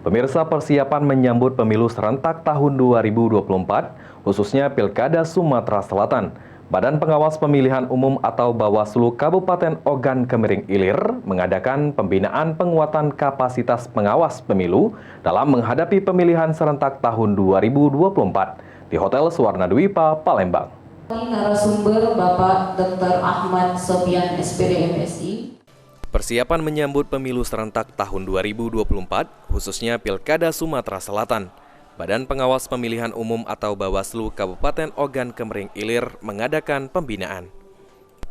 Pemirsa, persiapan menyambut pemilu serentak tahun 2024, khususnya Pilkada Sumatera Selatan. Badan Pengawas Pemilihan Umum atau Bawaslu Kabupaten Ogan Kemering Ilir mengadakan pembinaan penguatan kapasitas pengawas pemilu dalam menghadapi pemilihan serentak tahun 2024 di Hotel Suwarna Dwipa, Palembang. Narasumber Bapak Dr. Ahmad Sopian, SPD MSI. Persiapan menyambut pemilu serentak tahun 2024, khususnya Pilkada Sumatera Selatan. Badan Pengawas Pemilihan Umum atau Bawaslu Kabupaten Ogan Kemering Ilir mengadakan pembinaan.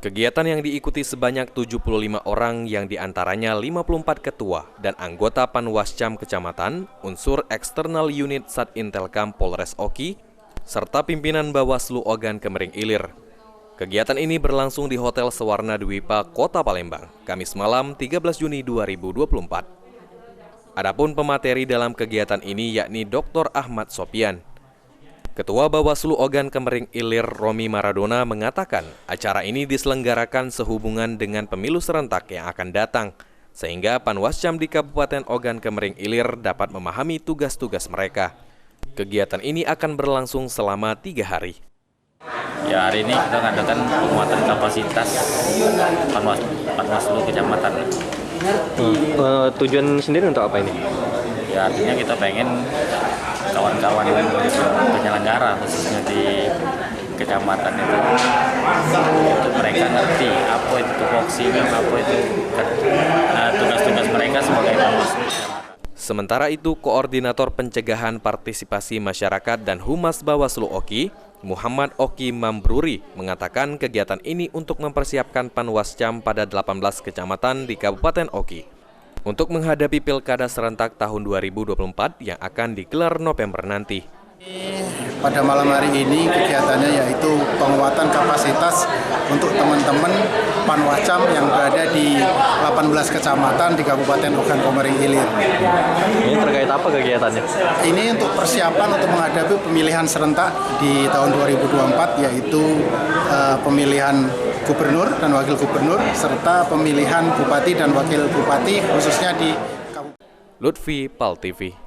Kegiatan yang diikuti sebanyak 75 orang yang diantaranya 54 ketua dan anggota Panwascam Kecamatan, unsur eksternal unit Satintelkam Polres Oki, serta pimpinan Bawaslu Ogan Kemering Ilir. Kegiatan ini berlangsung di Hotel Suwarna Dwipa, Kota Palembang, Kamis malam 13 Juni 2024. Adapun pemateri dalam kegiatan ini yakni Dr. Ahmad Sopian. Ketua Bawaslu Ogan Kemering Ilir Romi Maradona mengatakan acara ini diselenggarakan sehubungan dengan pemilu serentak yang akan datang, sehingga Panwascam di Kabupaten Ogan Kemering Ilir dapat memahami tugas-tugas mereka. Kegiatan ini akan berlangsung selama 3 hari. Ya, hari ini kita mengadakan penguatan kapasitas Panwaslu Kecamatan. Tujuan sendiri untuk apa ini? Ya, artinya kita pengen kawan-kawan penyelenggara khususnya di kecamatan itu mereka ngerti apa itu tupoksi, apa itu tugas-tugas mereka sebagai Panwaslu. Sementara itu, Koordinator Pencegahan Partisipasi Masyarakat dan Humas Bawaslu Oki, Muhammad Oki Mambruri, mengatakan kegiatan ini untuk mempersiapkan Panwascam pada 18 kecamatan di Kabupaten Oki untuk menghadapi Pilkada serentak tahun 2024 yang akan digelar November nanti. Pada malam hari ini kegiatannya yaitu penguatan kapasitas untuk teman-teman Panwascam yang berada di 18 kecamatan di Kabupaten Ogan Kemering Ilir. Ini terkait apa kegiatannya? Ini untuk persiapan untuk menghadapi pemilihan serentak di tahun 2024 yaitu pemilihan gubernur dan wakil gubernur serta pemilihan bupati dan wakil bupati khususnya di Kabupaten Lutfi, PAL TV.